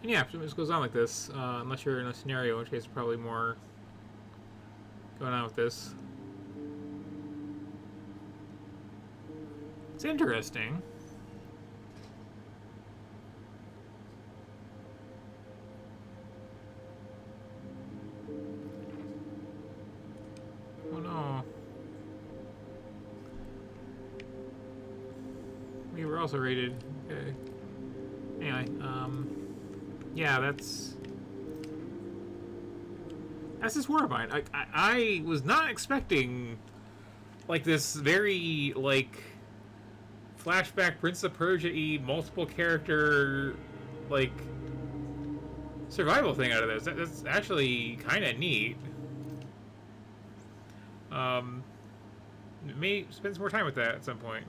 Yeah, if it just goes on like this, unless you're in a scenario, in which case probably more going on with this. It's interesting. Oh no. We were also rated. Okay. Anyway, yeah, that's just horrifying. I was not expecting like this very like flashback Prince of Persia-y multiple character like survival thing out of this. That's actually kind of neat. Um, May spend some more time with that at some point.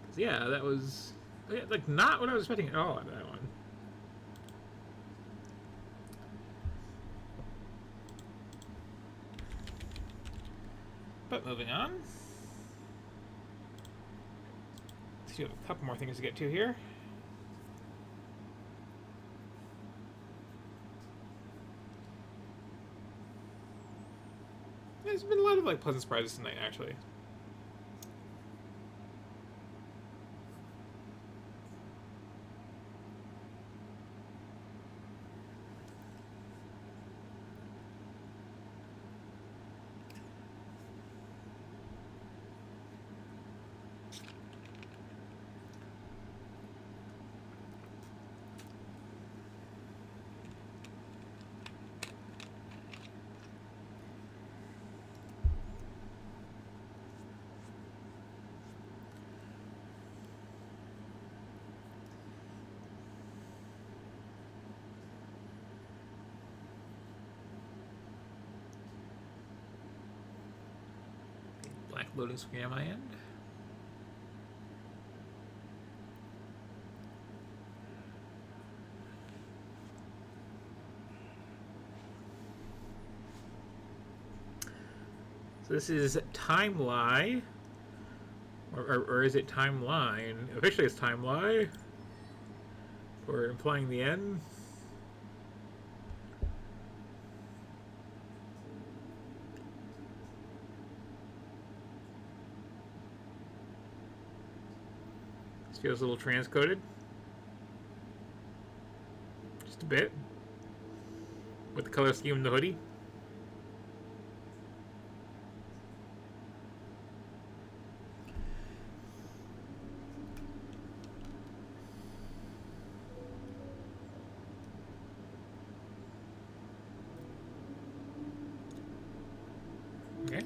'Cause, yeah, that was like not what I was expecting at all out of that one. But moving on. Let's do a couple more things to get to here. There's been a lot of like pleasant surprises tonight, actually. Black loading screen on my end. So this is Time Lie. Or is it Timeline? Officially, it's Time Lie. Or implying the end. This feels a little transcoded. Just a bit. With the color scheme in the hoodie. Okay.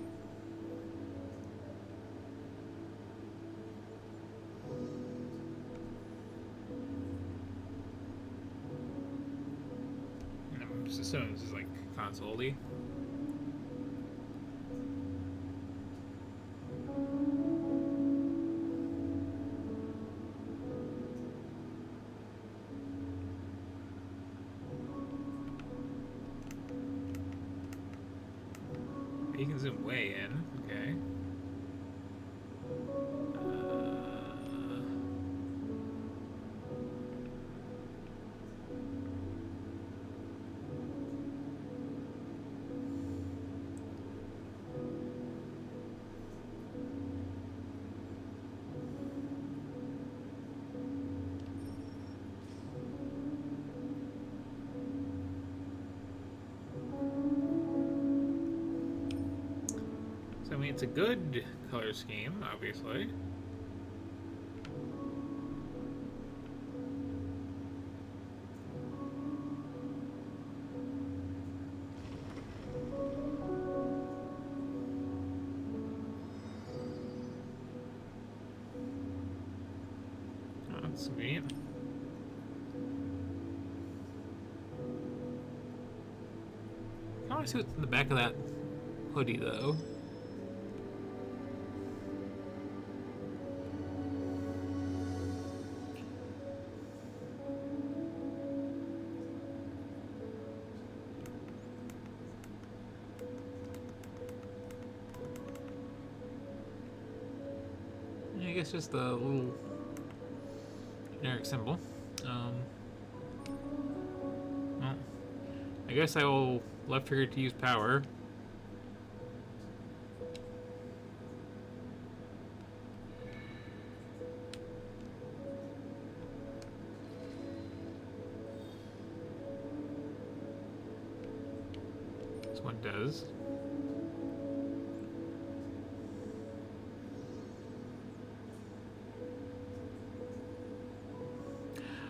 And I'm just assuming this is like console-y. You can zoom way in. Okay. So I mean, it's a good color scheme, obviously. Oh, that's sweet. I want to see what's in the back of that hoodie, though. I guess just a little generic symbol. Um, well, I guess I will left trigger to use power. This one does.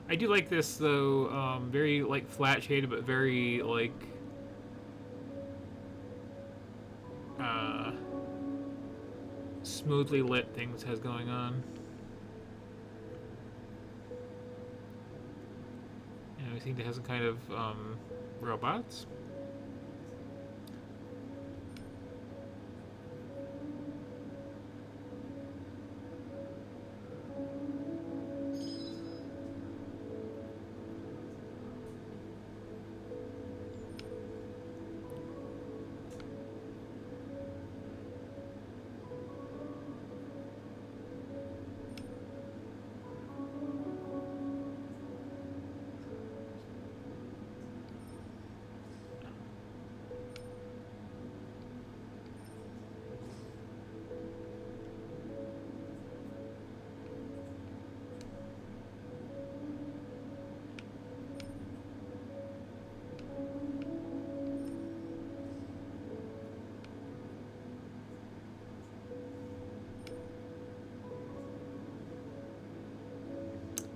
I do like this though, very like flat shaded, but very like uh, smoothly lit things has going on. And we think it has some kind of robots.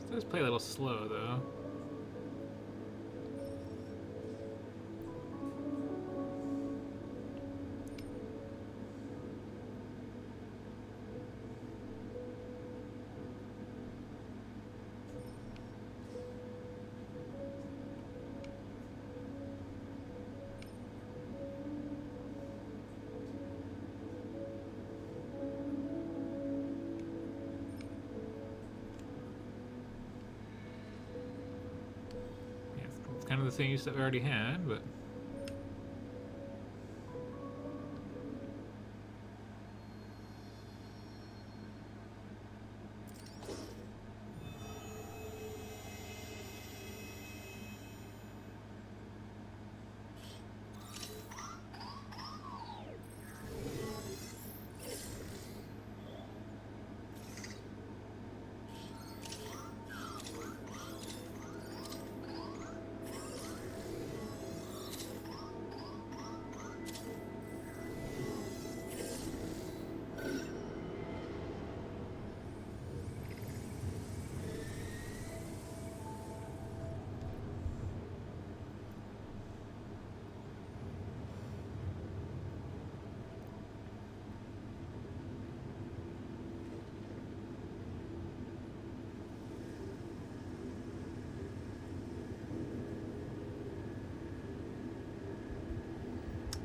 It does play a little slow though. Yeah, it's kind of the same use that we already had, but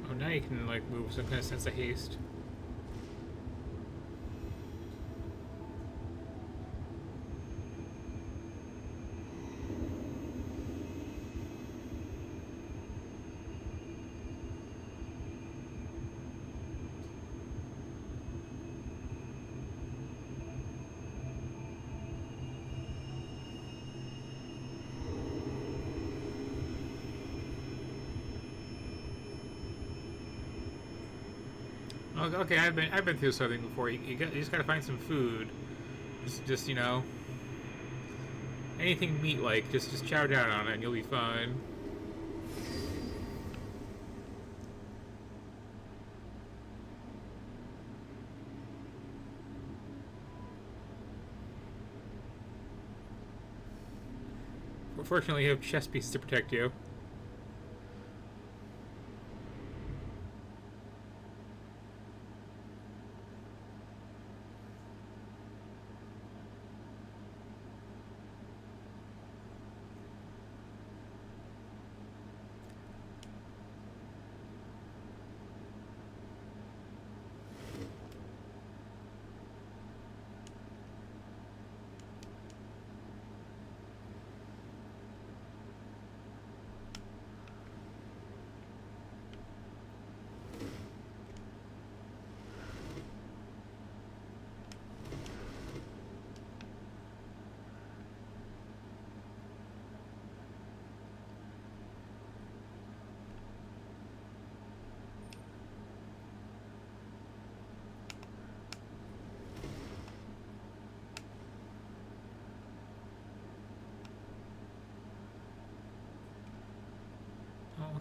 oh, now you can like move with some kind of sense of haste. Oh, okay, I've been through something before. You just gotta find some food. Just you know, anything meat like, just chow down on it and you'll be fine. Fortunately, you have chest pieces to protect you.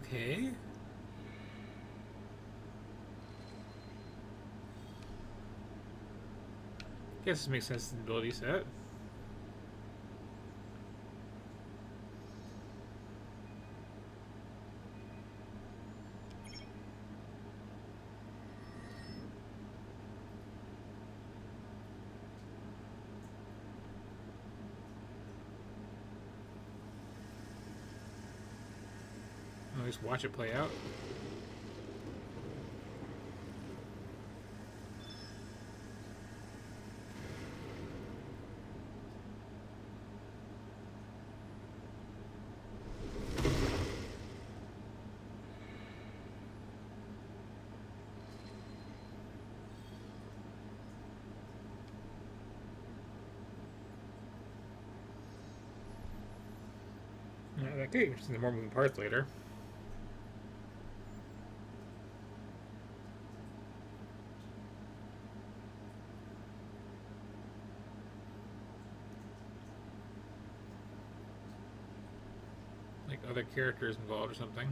Okay. Guess this makes sense in the ability set. I'll just watch it play out. Okay, interesting. The more moving parts later. Like other characters involved or something.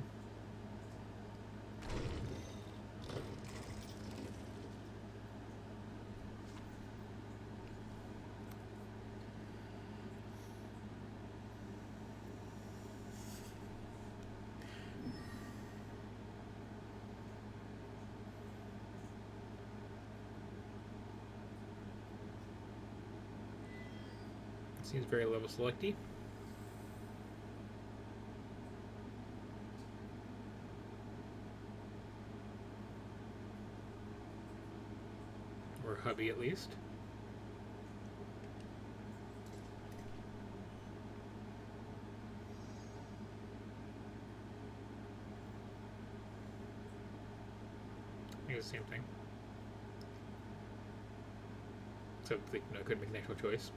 Seems very level selecty. Or hubby at least. I think it's the same thing. Except they couldn't make an actual choice.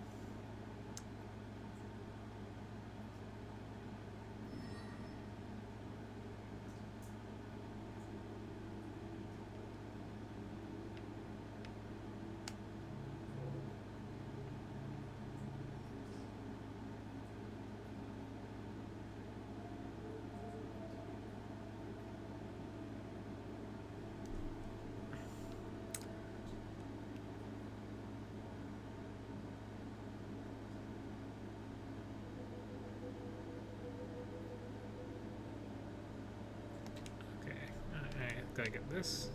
Gotta get this.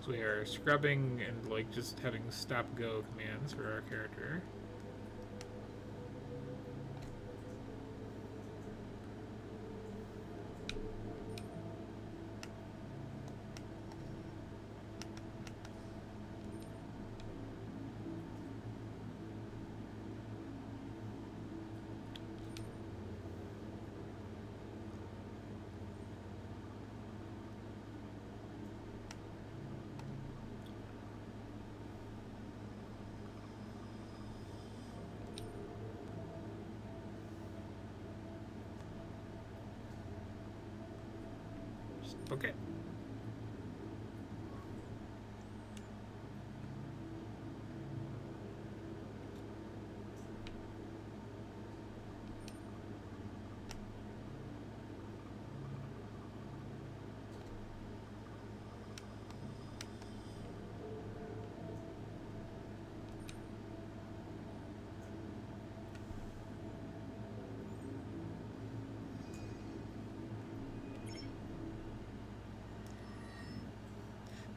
So we are scrubbing and like just having stop go commands for our character. Okay.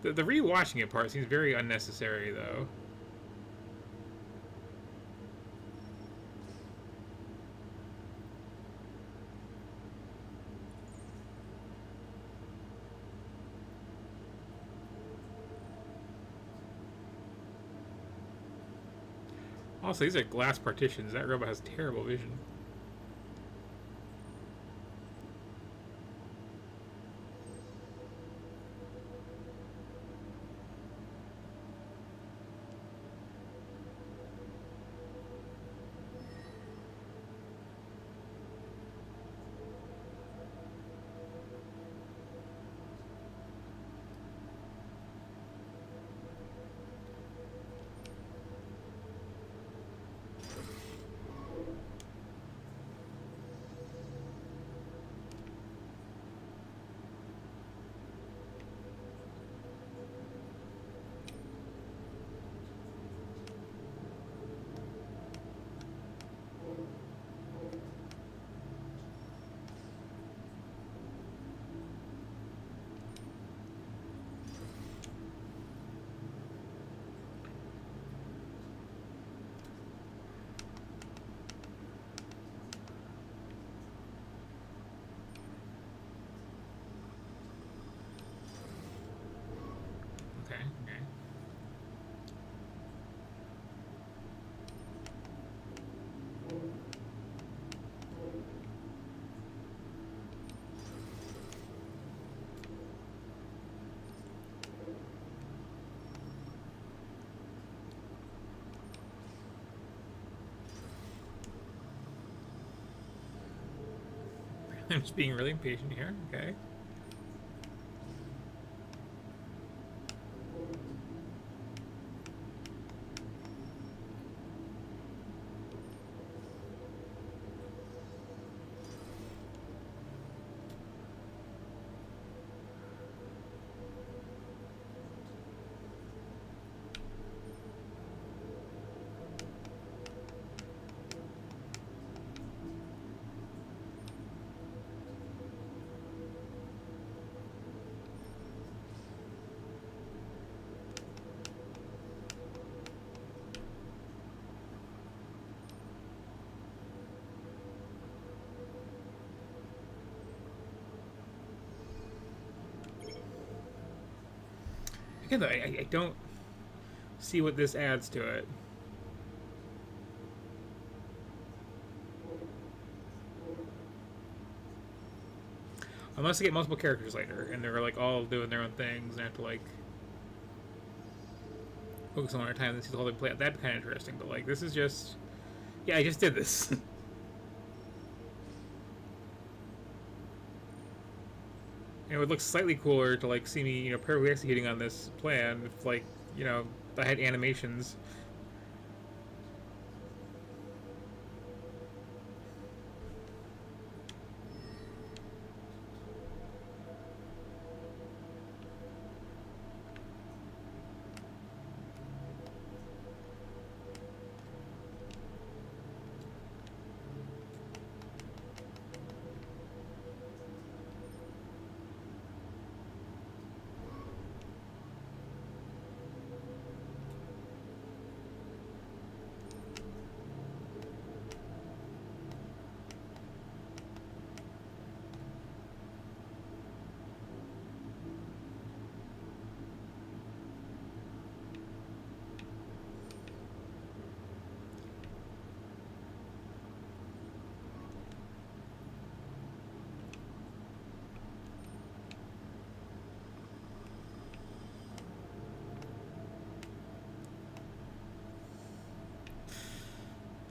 The rewatching it part seems very unnecessary, though. Also, these are glass partitions. That robot has terrible vision. I'm just being really impatient here. Okay. Again, though, I don't see what this adds to it. Unless they get multiple characters later, and they're like all doing their own things, and have to like focus on their time and see the whole thing play out. That'd be kind of interesting. But like, this is just, yeah, I just did this. It would look slightly cooler to like see me, perfectly executing on this plan if like, I had animations.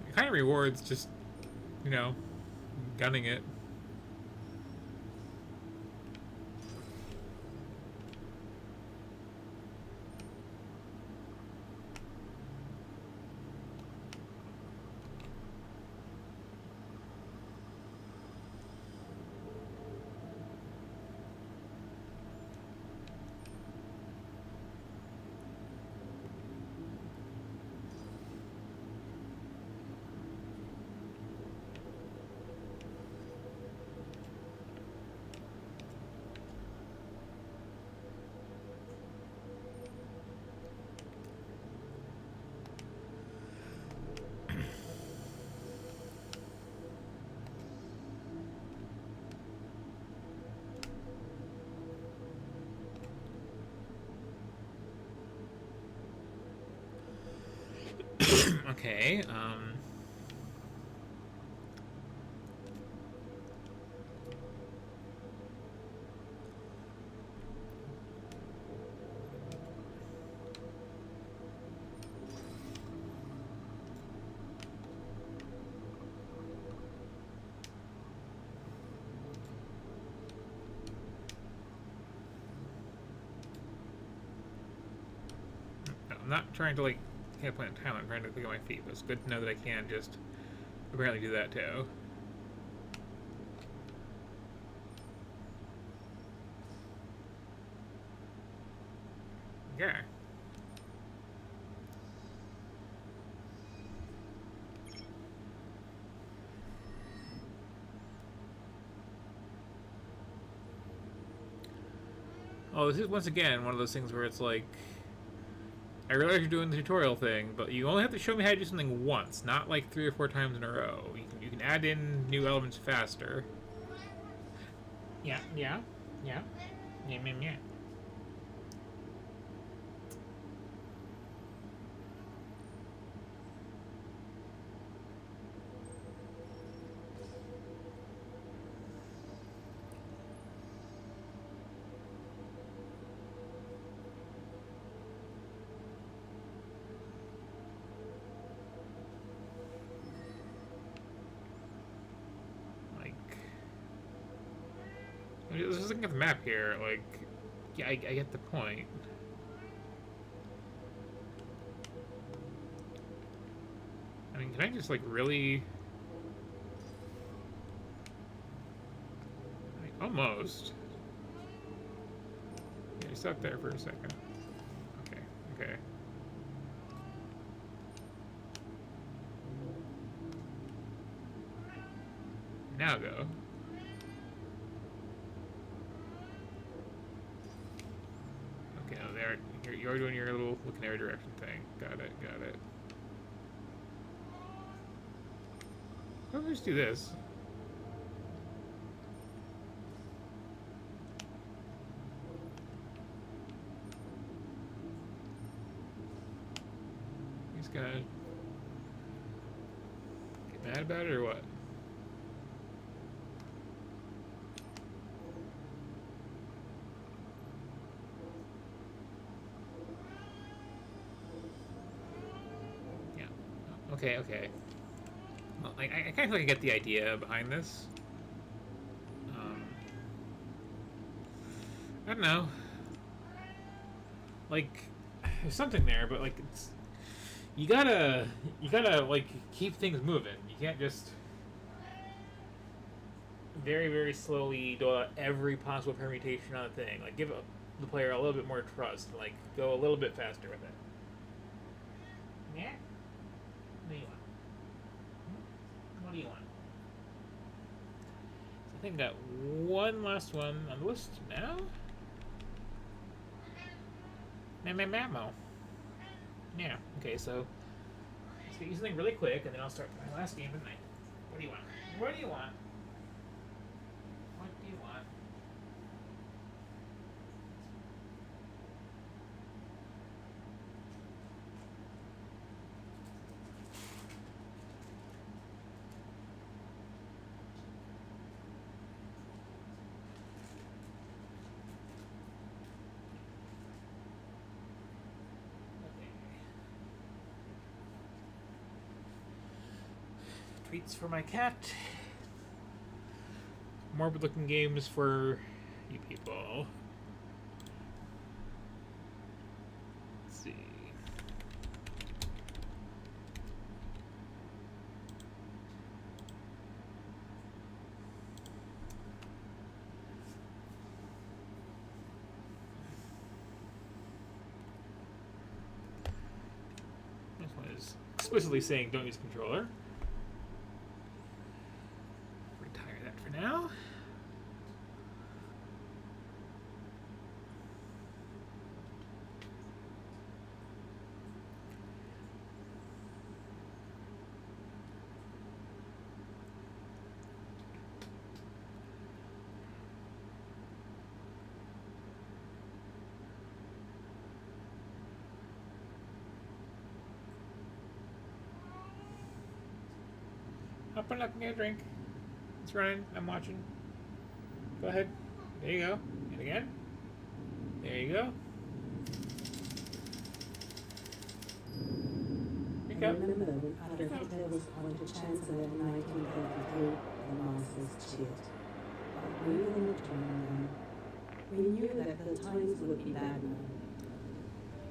It kind of rewards just, you know, gunning it. Okay, I'm not trying to, like, hit a point in time, I'm trying to think of my feet, but it's good to know that I can just apparently do that, too. Yeah. Oh, this is once again one of those things where it's like, I realize you're doing the tutorial thing, but you only have to show me how to do something once, not like 3 or 4 times in a row. You can add in new elements faster. Yeah, yeah, yeah, yeah, yeah, yeah. Like, Let's just look at the map here. Like, yeah, I get the point. I mean, can I just, like, really... Like, almost. Yeah, stop there for a second. Okay, okay. Now go. Okay, oh, there. You're doing your little looking every direction thing. Got it, got it. Let's just do this. He's gonna get mad about it or what? Yeah. Okay, okay. Well, I kind of feel like I get the idea behind this. I don't know. Like, there's something there, but like, it's you gotta like keep things moving. You can't just very very slowly do out every possible permutation on a thing. Like, give the player a little bit more trust. Like, go a little bit faster with it. Yeah. What do you want? What do you want? So I think I got one last one on the list now. Mammo. Yeah, okay, so let's get you something really quick and then I'll start my last game of the night. What do you want? What do you want? What do you want? Treats for my cat. Morbid looking games for you people. Let's see. This one is explicitly saying don't use controller. Now. Up and up and get a drink. It's running. I'm watching. Go ahead. There you go. And again. There you go. Pick up. Remember when Adolf Hitler was appointed Chancellor in 1933, the masses cheered. But we were not joining them. We knew that the times would be bad now.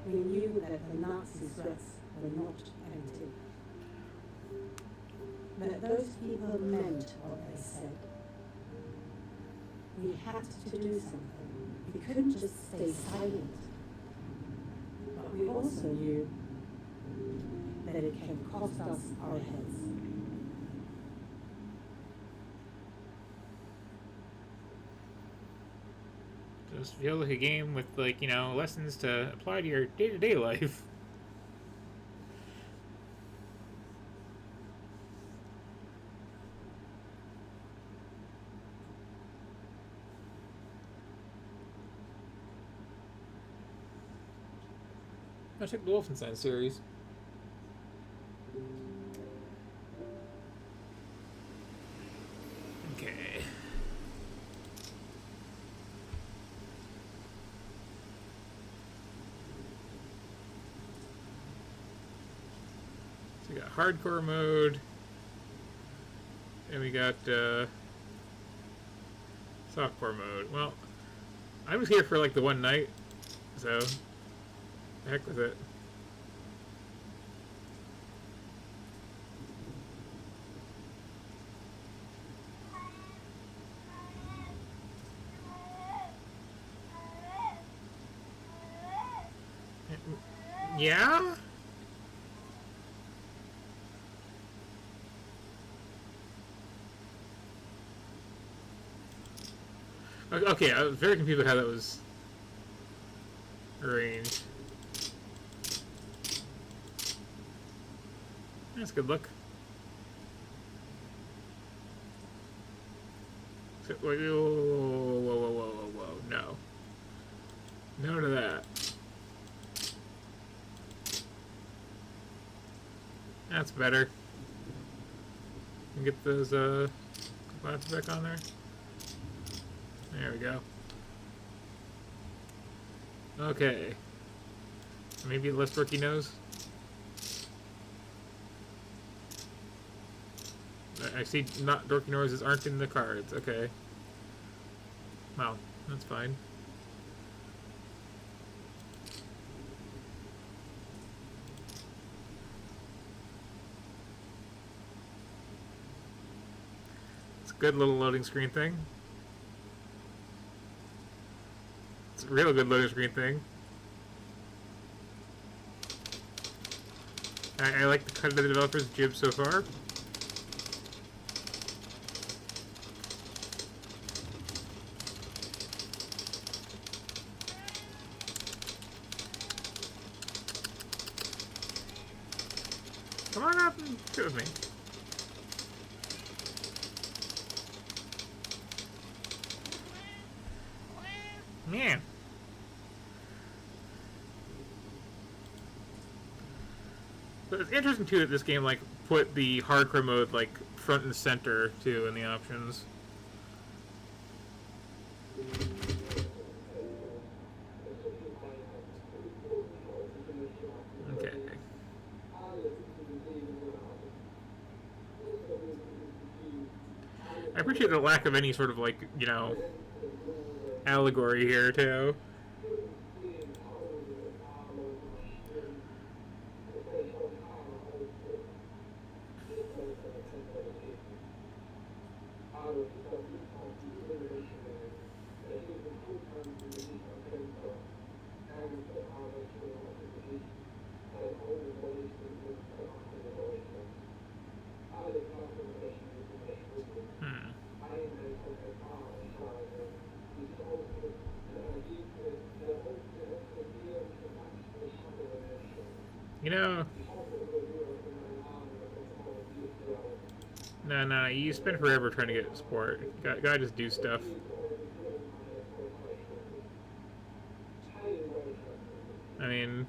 We knew that the Nazi threats were not empty. But those people meant what they said. We had to do something. We couldn't just stay silent. But we also knew that it can cost us our heads. Just feel like a game with, like, you know, lessons to apply to your day-to-day life. I checked the Wolfenstein series. Okay. So we got hardcore mode. And we got Softcore mode. Well, I was here for like the one night, so the heck with it. Yeah? Okay, I was very confused with how that was arranged. That's a good look. So, whoa, whoa, whoa, whoa, whoa, whoa, whoa, no. No to that. That's better. Get those components back on there. There we go. Okay. Maybe less Dorky nose. I see not Dorky noses aren't in the cards. Okay. Wow, that's fine. It's a good little loading screen thing. It's a real good loading screen thing. I like the cut of the developer's jib so far. Come on up and sit with me. Man. But it's interesting too that this game like put the hardcore mode like front and center too in the options. Okay. I appreciate the lack of any sort of like, you know, allegory here too. You know, no, you spend forever trying to get support. Gotta just do stuff. I mean,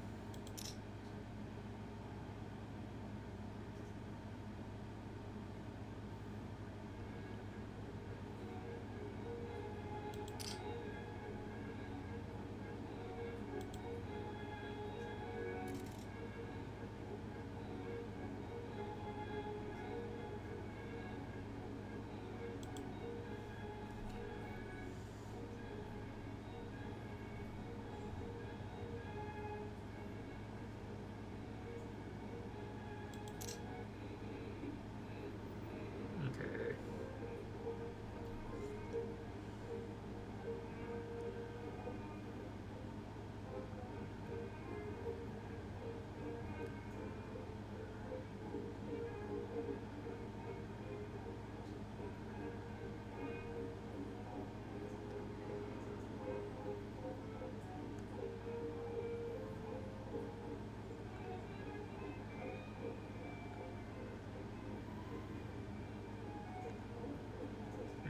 okay.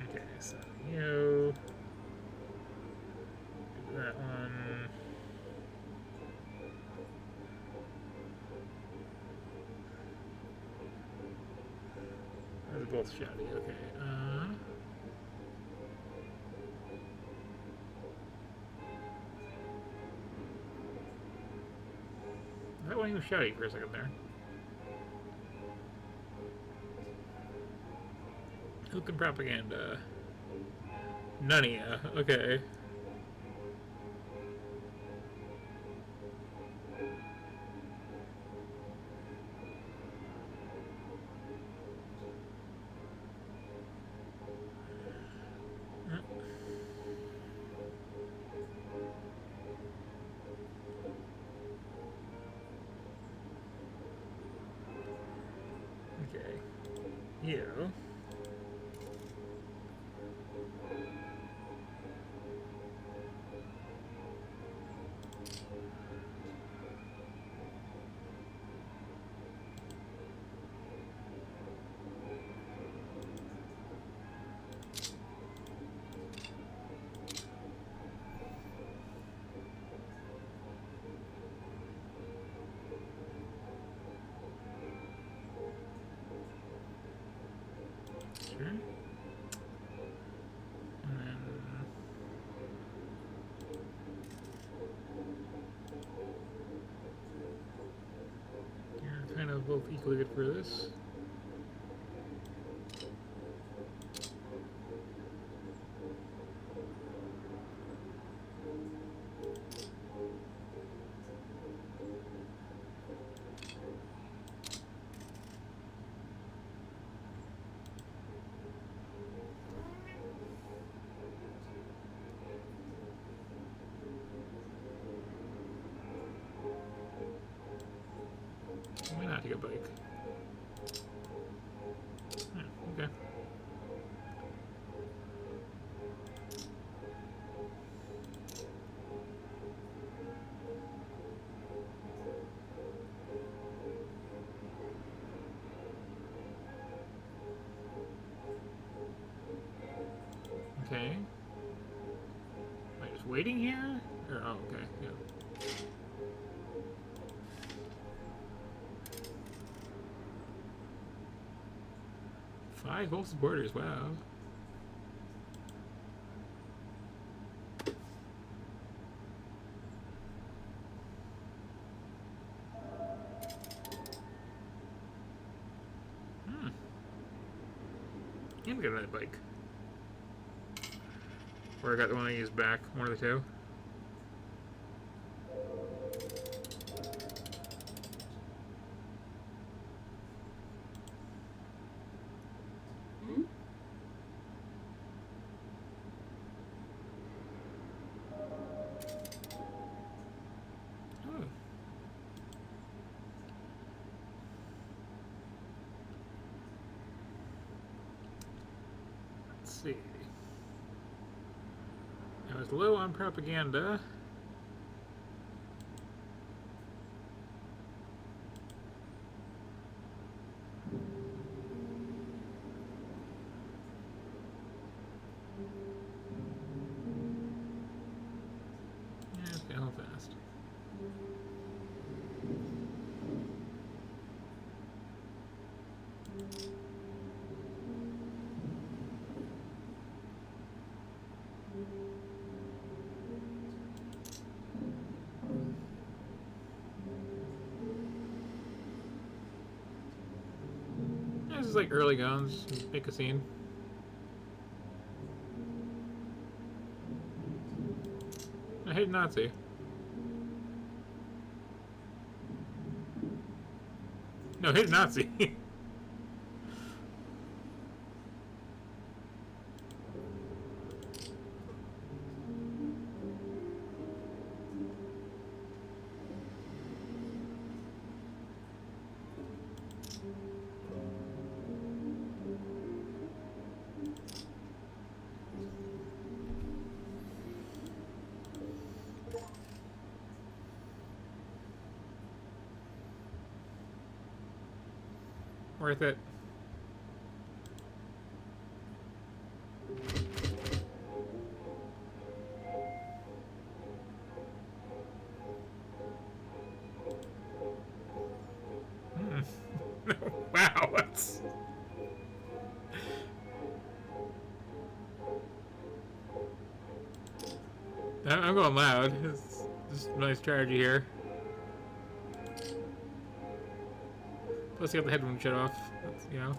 Okay, so you do that one. Those are both shouty. Okay. That one was shouty for a second there. Who can propaganda? Nunia. Okay. Okay. You. Sure. And then you're kind of both equally good for this. Why not take a bike? Yeah, okay. Okay. Am I just waiting here? Or, oh, okay, yeah. Five postal borders, wow. Hmm. And we got another bike. Or I got the one I used back, one of the two. Hmm? Oh. Let's see. I was low on propaganda. Yeah, okay, how fast? Yeah, this is like early guns. Make a scene. I hate Nazi. No, hit Nazi. Worth it. Hmm. Wow, that's... I'm going loud. It's just a nice strategy here. Plus, you got the headroom shut off. That's, you know.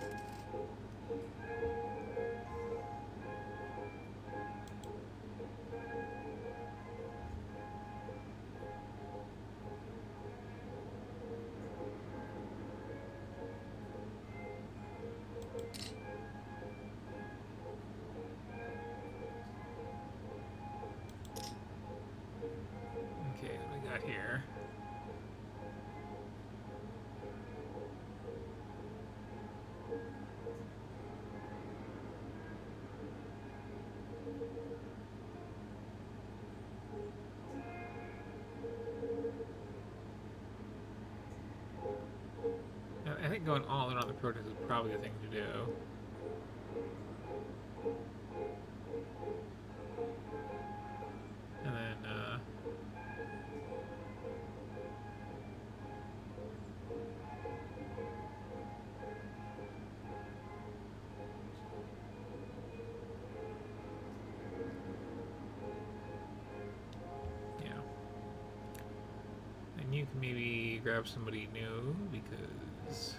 going all in on the protest is probably the thing to do. And then, yeah. And you can maybe grab somebody new because...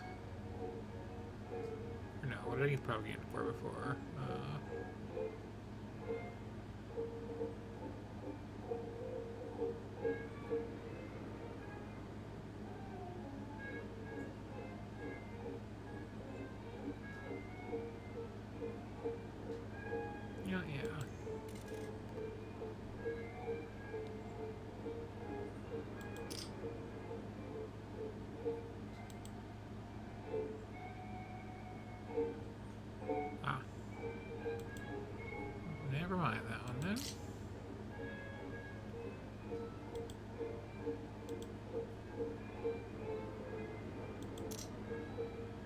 Or no, what did I probably get for before? Yeah, yeah. Ah. Never mind that one then.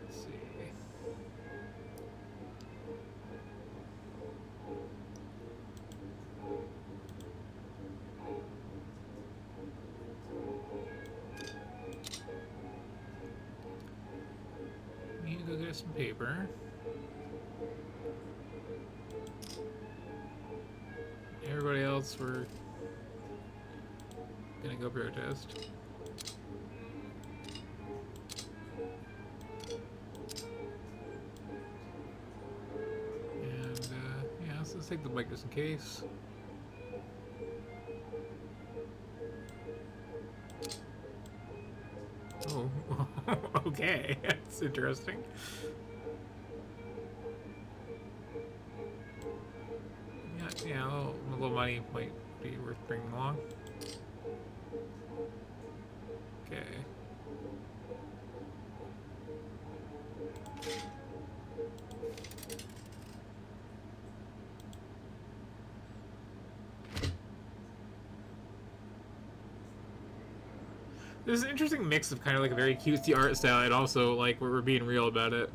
Let's see. Need to go get some paper. Everybody else, we're gonna go protest. And, yeah, let's take the bike just in case. Oh, okay, that's interesting. Yeah, a little money might be worth bringing along. Okay. There's an interesting mix of kind of like a very cutesy art style and also like we're being real about it.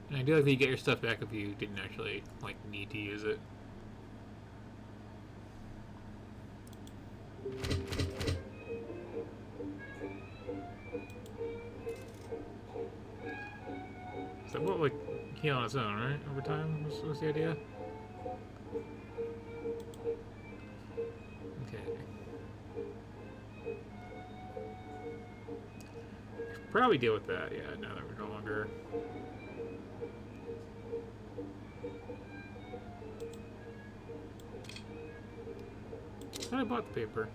And I do like that you get your stuff back if you didn't actually like need to use it. So what like heal on its own, right? Over time? What's the idea? Okay. Probably deal with that, yeah, now that we're no longer... I thought I bought the paper.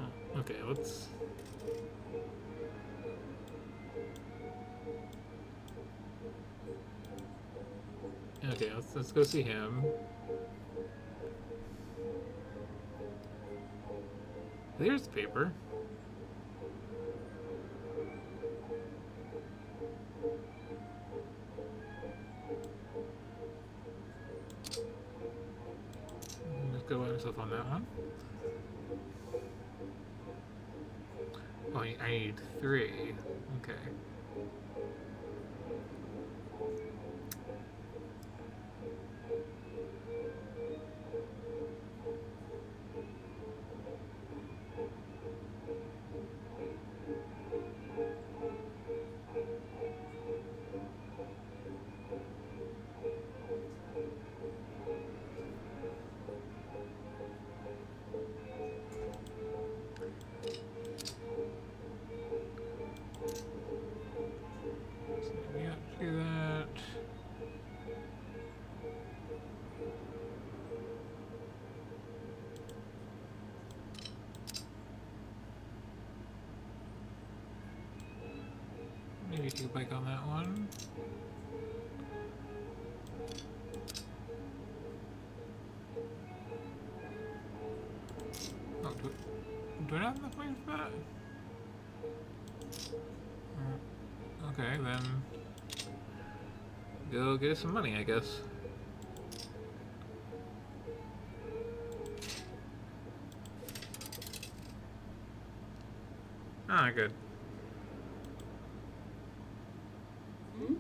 Oh, okay, let's... Okay, let's go see him. There's the paper. Let's go by myself on that one. Oh, I need 3. Okay. Do that. Maybe take a bike on that one. Do I not have enough money for that? Okay, then go get us some money, I guess. Ah, good. Hmm?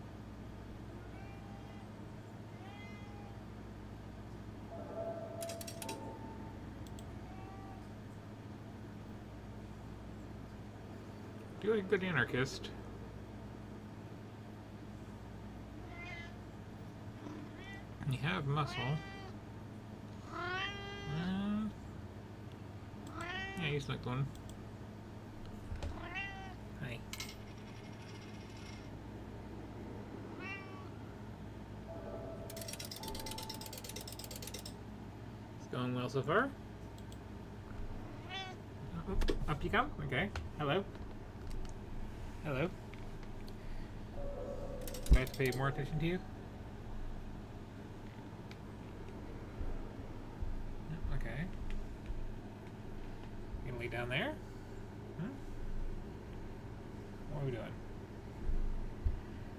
Do a good anarchist. You have muscle. Yeah, you select one. Hi. It's going well so far. Oh, up you come? Okay. Hello. Hello. Do I have to pay more attention to you? Okay. You gonna lay down there? Hmm? What are we doing?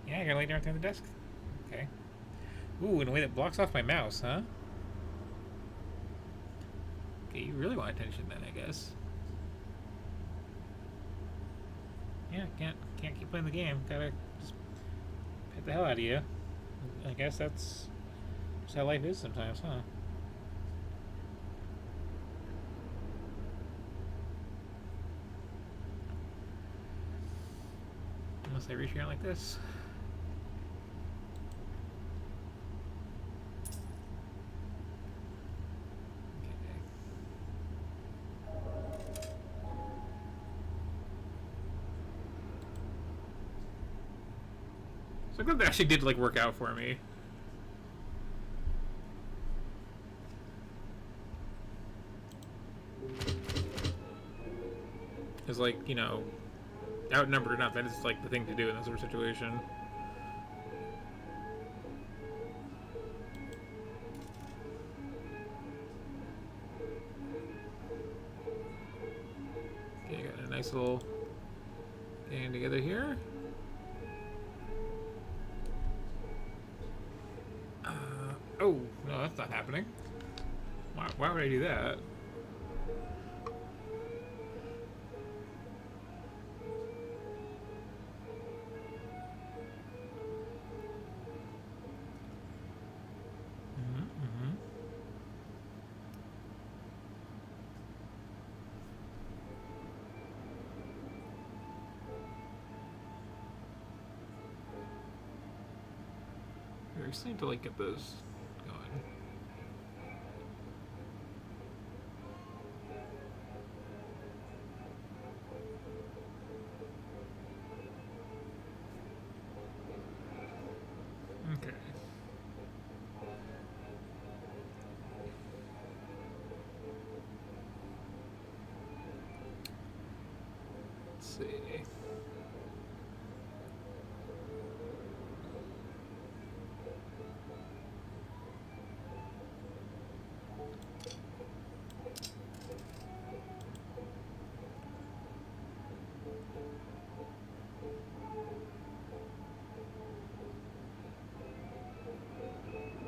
Yeah, I gotta lay down behind the desk. Okay. Ooh, in a way that blocks off my mouse, huh? Okay, you really want attention then, I guess. Yeah, can't keep playing the game. Gotta just pet the hell out of you. I guess that's just how life is sometimes, huh? Unless I reach out like this. So I'm glad that actually did like work out for me. It's like, you know, outnumbered or not, that is like the thing to do in this sort of situation. Okay, got a nice little gang together here. Oh, no, that's not happening. Why would I do that? We just need to like get those going. Okay. Let's see.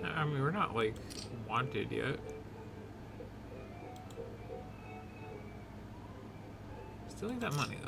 I mean, we're not like wanted yet. Still need that money though.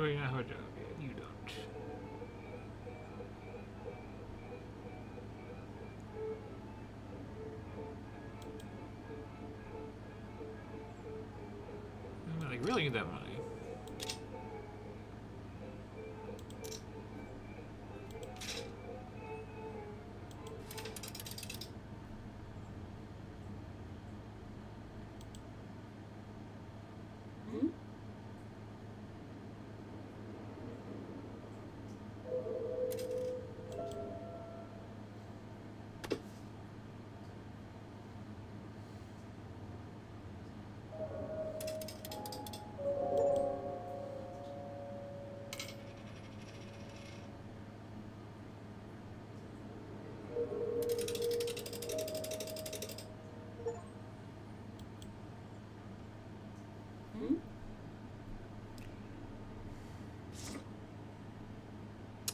Oh, yeah, Hojo. Okay, you don't. I like, really need that money.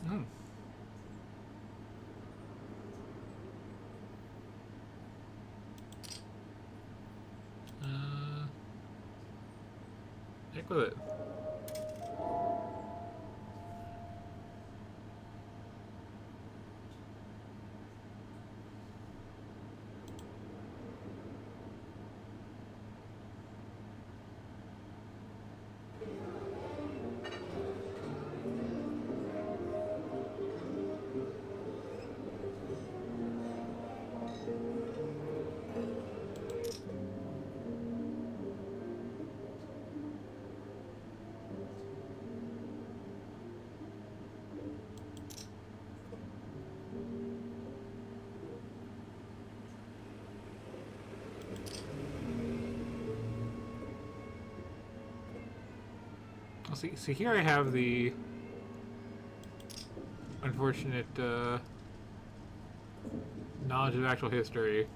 Oh. Heck with it. See, here I have the unfortunate knowledge of actual history.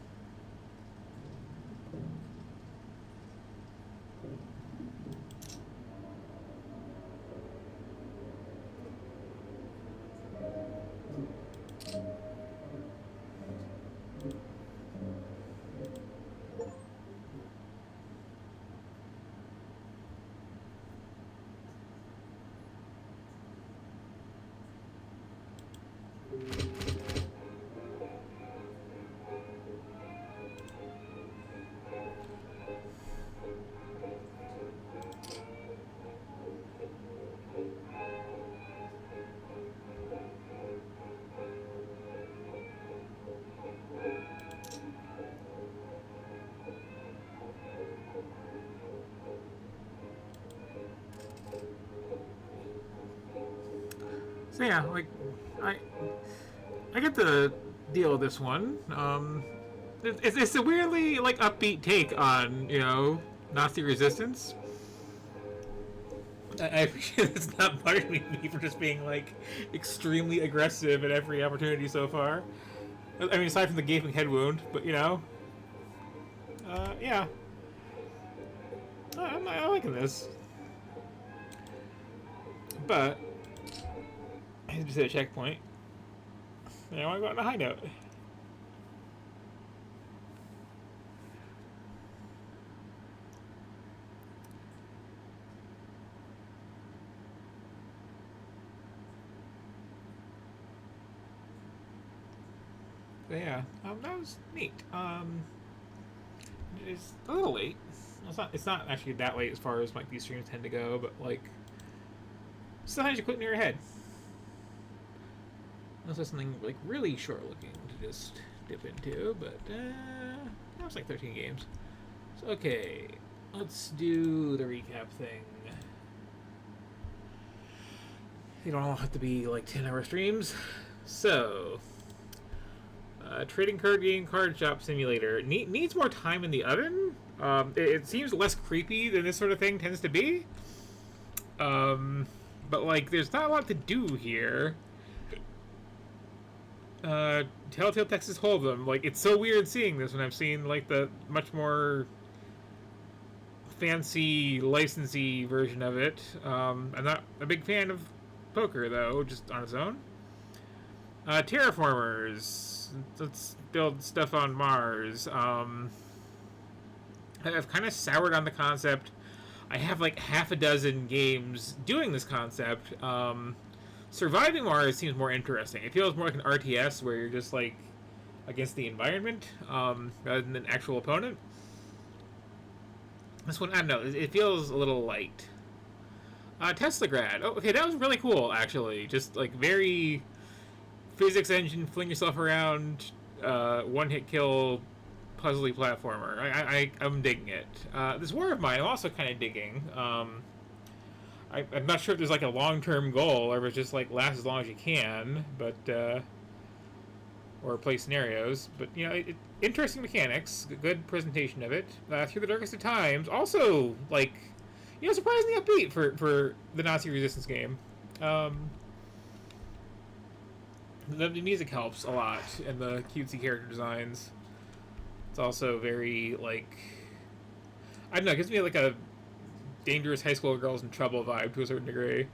So yeah, like I get the deal with this one. It's a weirdly like upbeat take on Nazi resistance. I appreciate it's not punishing me for just being like extremely aggressive at every opportunity so far. I mean, aside from the gaping head wound, but yeah. I'm liking this. But I have to hit a checkpoint. And I want to go on a high note. So yeah, that was neat. It's a little late. It's not actually that late as far as like these streams tend to go, but like sometimes you put in your head. Unless something like really short looking to just dip into, but that was like 13 games. So okay, let's do the recap thing. They don't all have to be like 10-hour streams. So trading card game, card shop simulator needs more time in the oven. It seems less creepy than this sort of thing tends to be. But like, there's not a lot to do here. Telltale Texas Hold'em. Like, it's so weird seeing this when I've seen like the much more fancy licensee version of it. I'm not a big fan of poker though, just on its own. Terraformers. Let's build stuff on Mars. I've kind of soured on the concept I have like half a dozen games doing this concept. Surviving Mars seems more interesting. It feels more like an RTS where you're just like against the environment rather than an actual opponent. This one, I don't know. It feels a little light. Teslagrad. Oh, okay, that was really cool, actually. Just like very physics engine, fling yourself around, one-hit kill, puzzly platformer. I'm digging it. This War of Mine, I'm also kind of digging. I'm not sure if there's like a long-term goal or if it's just like last as long as you can, but or play scenarios. But you know, interesting mechanics, good presentation of it. Through the Darkest of Times, also like, you know, surprisingly upbeat for the Nazi resistance game. The music helps a lot, and the cutesy character designs. It's also very like, I don't know, it gives me like a dangerous high school girls in trouble vibe to a certain degree.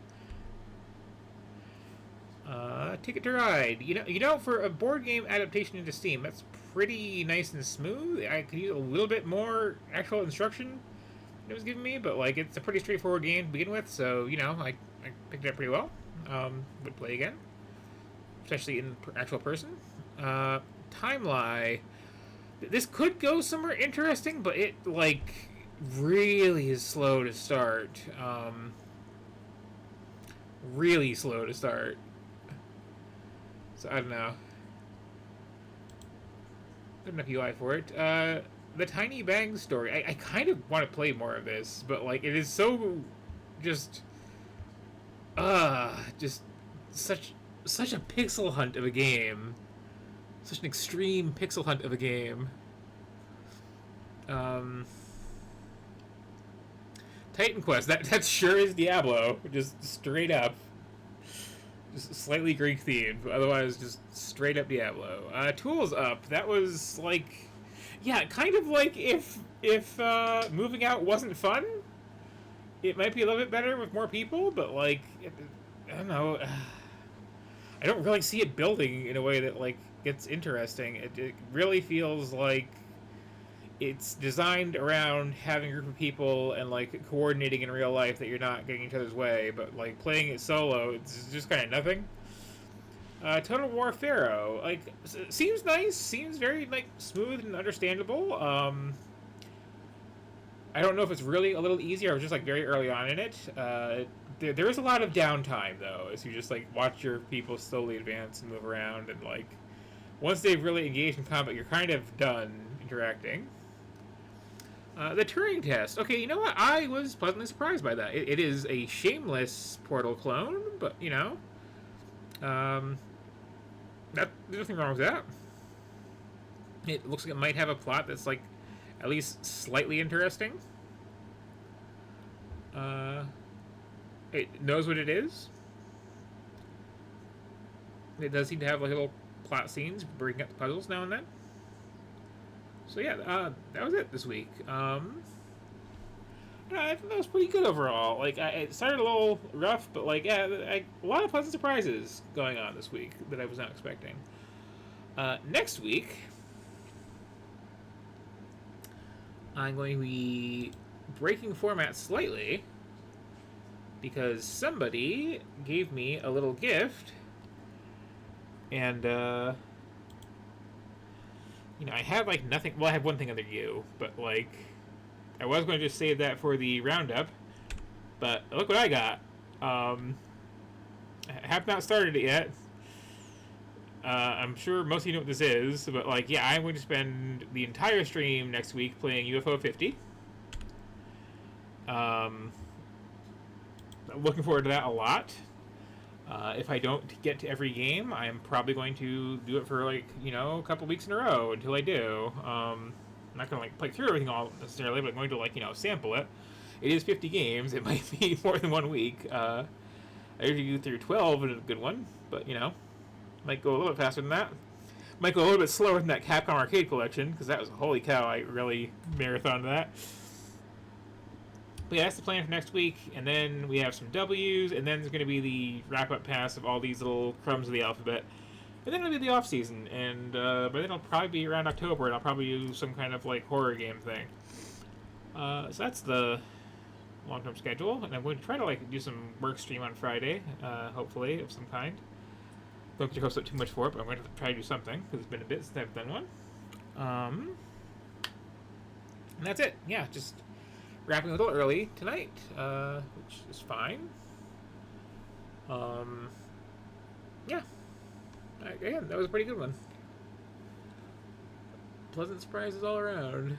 Ticket to Ride. You know, for a board game adaptation into Steam, that's pretty nice and smooth. I could use a little bit more actual instruction it was giving me, but like it's a pretty straightforward game to begin with, so you know, I picked it up pretty well. Would play again, especially in actual person. Timeline. This could go somewhere interesting, but it like really is slow to start. Really slow to start. So I don't know. Good enough UI for it. The Tiny Bang story. I kind of want to play more of this, but like it is so just such a pixel hunt of a game. Such an extreme pixel hunt of a game. Titan Quest. That sure is Diablo. Just straight up. Just slightly Greek themed, but otherwise just straight up Diablo. Tools Up. That was like, yeah, kind of like if moving out wasn't fun, it might be a little bit better with more people. But like, I don't know. I don't really see it building in a way that like gets interesting. It really feels like it's designed around having a group of people and like coordinating in real life that you're not getting each other's way, but like playing it solo, it's just kind of nothing. Total War Pharaoh, like, seems nice, seems very like smooth and understandable. I don't know if it's really a little easier or just like very early on in it. There is a lot of downtime though, as you just like watch your people slowly advance and move around, and like once they've really engaged in combat, you're kind of done interacting. The Turing Test. Okay, you know what? I was pleasantly surprised by that. It is a shameless Portal clone, but, you know, there's nothing wrong with that. It looks like it might have a plot that's, like, at least slightly interesting. It knows what it is. It does seem to have, like, little plot scenes, breaking up the puzzles now and then. So yeah, that was it this week. I think that was pretty good overall. Like, it started a little rough, but like, yeah, a lot of pleasant surprises going on this week that I was not expecting. Next week, I'm going to be breaking format slightly because somebody gave me a little gift, and you know, I have, like, nothing... Well, I have one thing under you, but, like, I was going to just save that for the roundup, but look what I got. I have not started it yet. I'm sure most of you know what this is, but, like, yeah, I'm going to spend the entire stream next week playing UFO 50. Looking forward to that a lot. If I don't get to every game, I'm probably going to do it for, like, you know, a couple weeks in a row until I do. I'm not going to, like, play through everything all necessarily, but I'm going to, like, you know, sample it. It is 50 games. It might be more than 1 week. I usually do through 12 in a good one, but, you know, might go a little bit faster than that. Might go a little bit slower than that Capcom Arcade Collection, because that was, holy cow, I really marathoned that. But yeah, that's the plan for next week, and then we have some W's, and then there's going to be the wrap-up pass of all these little crumbs of the alphabet. And then it'll be the off-season, and by then it'll probably be around October, and I'll probably do some kind of, like, horror game thing. So that's the long-term schedule, and I'm going to try to like do some work stream on Friday, hopefully of some kind. Don't get your hopes up too much for it, but I'm going to try to do something because it's been a bit since I've done one. And that's it. Yeah, just wrapping a little early tonight, which is fine. Yeah. Again, that was a pretty good one. Pleasant surprises all around.